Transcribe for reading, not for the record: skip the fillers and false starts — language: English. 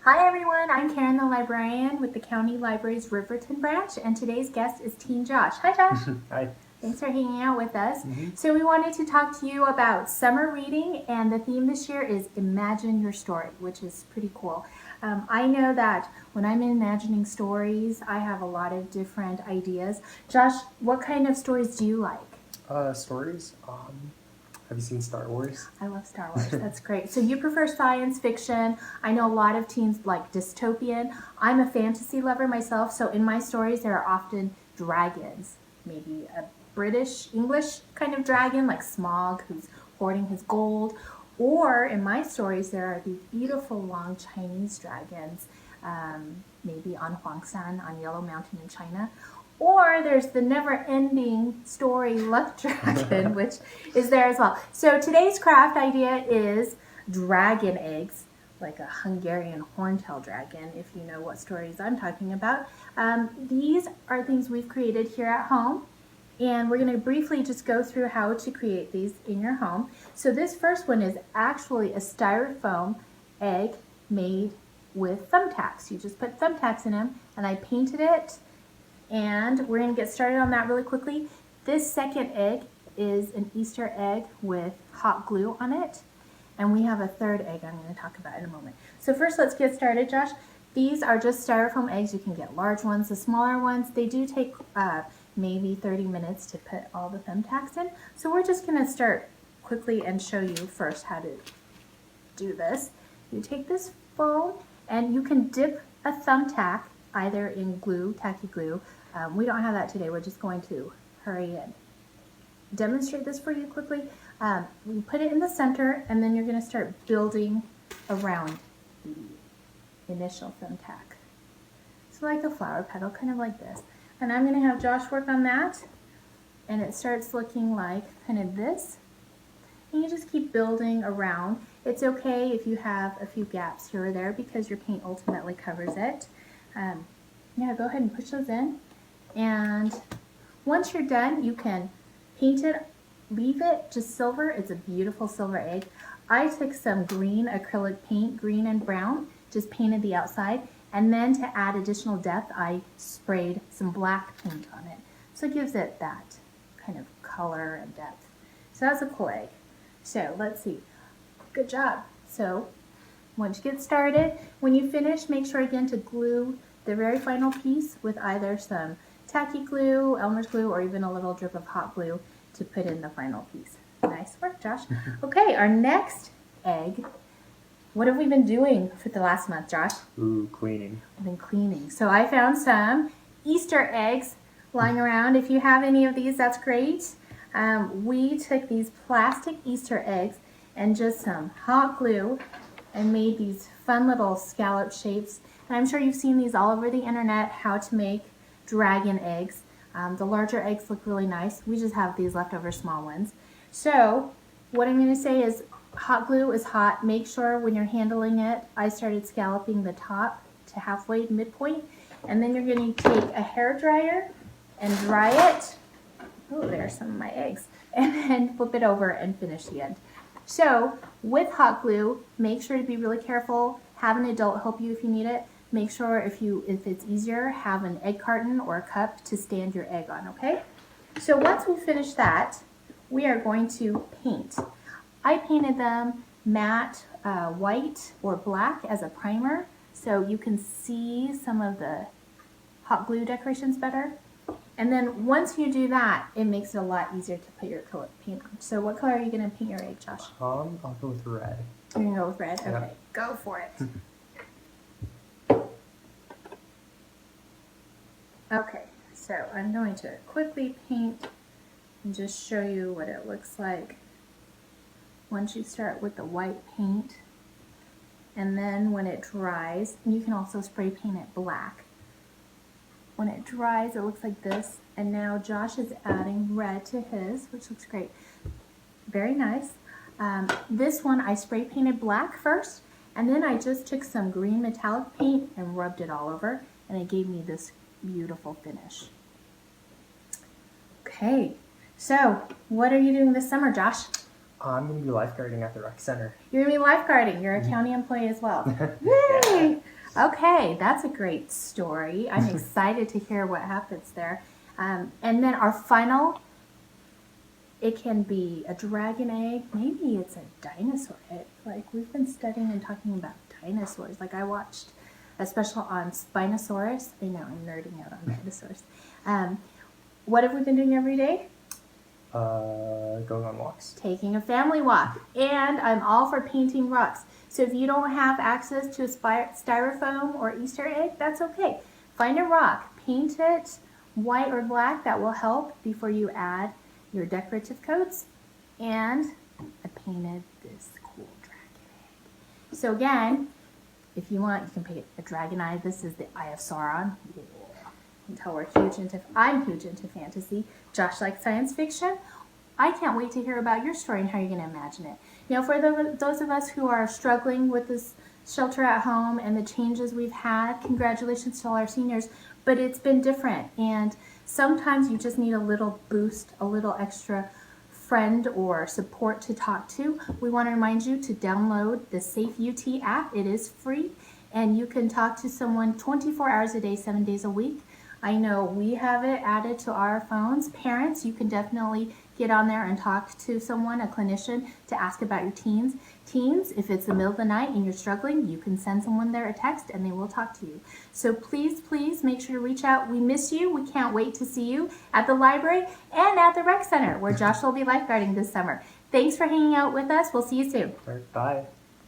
Hi everyone, I'm Karen the librarian with the County Library's Riverton branch, and today's guest is Teen Josh. Hi Josh. Hi. Thanks for hanging out with us. So we wanted to talk to you about summer reading, and the theme this year is Imagine Your Story, which is pretty cool. I know that when I'm imagining stories, I have a lot of different ideas. Josh, what kind of stories do you like? Stories. Have you seen Star Wars? I love Star Wars. That's great. So you prefer science fiction. I know a lot of teens like dystopian. I'm a fantasy lover myself, so in my stories there are often dragons. Maybe a British, English kind of dragon like Smaug who's hoarding his gold. Or in my stories there are these beautiful long Chinese dragons, maybe on Huangshan, on Yellow Mountain in China. Or there's the never-ending story Luck Dragon, which is there as well. So today's craft idea is dragon eggs, like a Hungarian horntail dragon, if you know what stories I'm talking about. These are things we've created here at home, and we're going to briefly just go through how to create these in your home. So this first one is actually a styrofoam egg made with thumbtacks. You just put thumbtacks in them, and I painted it. And we're going to get started on that really quickly. This second egg is an Easter egg with hot glue on it. And we have a third egg I'm going to talk about in a moment. So first let's get started, Josh. These are just styrofoam eggs. You can get large ones. The smaller ones, they do take maybe 30 minutes to put all the thumbtacks in. So we're just going to start quickly and show you first how to do this. You take this foam and you can dip a thumbtack either in glue, tacky glue. We don't have that today. We're just going to hurry and demonstrate this for you quickly. We put it in the center, and then you're going to start building around the initial thumbtack. So like a flower petal, kind of like this. And I'm going to have Josh work on that, and it starts looking like kind of this. And you just keep building around. It's okay if you have a few gaps here or there because your paint ultimately covers it. Yeah, go ahead and push those in. And once you're done, you can paint it, leave it just silver. It's a beautiful silver egg. I took some green acrylic paint, green and brown, just painted the outside. And then to add additional depth, I sprayed some black paint on it. So it gives it that kind of color and depth. So that's a cool egg. So let's see. Good job. So once you get started, when you finish, make sure again to glue the very final piece with either some tacky glue, Elmer's glue, or even a little drip of hot glue to put in the final piece. Nice work, Josh. Okay, our next egg. What have we been doing for the last month, Josh? Ooh, cleaning. We've been cleaning. So I found some Easter eggs lying around. If you have any of these, that's great. We took these plastic Easter eggs and just some hot glue and made these fun little scallop shapes. And I'm sure you've seen these all over the internet, how to make dragon eggs. The larger eggs look really nice. We just have these leftover small ones. So what I'm going to say is hot glue is hot. Make sure when you're handling it, I started scalloping the top to halfway midpoint. And then you're going to take a hair dryer and dry it. Oh, there's some of my eggs. And then flip it over and finish the end. So with hot glue, make sure to be really careful. Have an adult help you if you need it. Make sure if it's easier, have an egg carton or a cup to stand your egg on, okay? So once we finish that, we are going to paint. I painted them matte white or black as a primer, so you can see some of the hot glue decorations better. And then once you do that, it makes it a lot easier to put your acrylic paint on. So what color are you going to paint your egg, Josh? I'll go with red. You're going to go with red? Okay, yeah. Go for it. Okay, so I'm going to quickly paint and just show you what it looks like once you start with the white paint. And then when it dries, and you can also spray paint it black. When it dries, it looks like this. And now Josh is adding red to his, which looks great. Very nice. This one I spray painted black first, and then I just took some green metallic paint and rubbed it all over, and it gave me this beautiful finish. Okay, so what are you doing this summer, Josh? I'm going to be lifeguarding at the rec center. You're going to be lifeguarding. You're a county employee as well. Yay! Okay, that's a great story. I'm excited to hear what happens there. And then our final, it can be a dragon egg. Maybe it's a dinosaur egg. Like, we've been studying and talking about dinosaurs. Like, I watched a special on Spinosaurus. I know, I'm nerding out on dinosaurs. What have we been doing every day? Going on walks. Taking a family walk. And I'm all for painting rocks. So if you don't have access to a styrofoam or Easter egg, that's okay. Find a rock, paint it white or black. That will help before you add your decorative coats. And I painted this cool dragon egg. So again, if you want, you can paint a dragon eye. This is the Eye of Sauron. You can tell I'm huge into fantasy. Josh likes science fiction. I can't wait to hear about your story and how you're going to imagine it. Now, for those of us who are struggling with this shelter at home and the changes we've had, congratulations to all our seniors, but it's been different. And sometimes you just need a little boost, a little extra friend or support to talk to. We want to remind you to download the Safe UT app. It is free, and you can talk to someone 24 hours a day, 7 days a week. I know we have it added to our phones. Parents, you can definitely get on there and talk to someone, a clinician, to ask about your teens. Teens, if it's the middle of the night and you're struggling, you can send someone there a text and they will talk to you. So please, please make sure to reach out. We miss you. We can't wait to see you at the library and at the rec center where Josh will be lifeguarding this summer. Thanks for hanging out with us. We'll see you soon. All right, bye.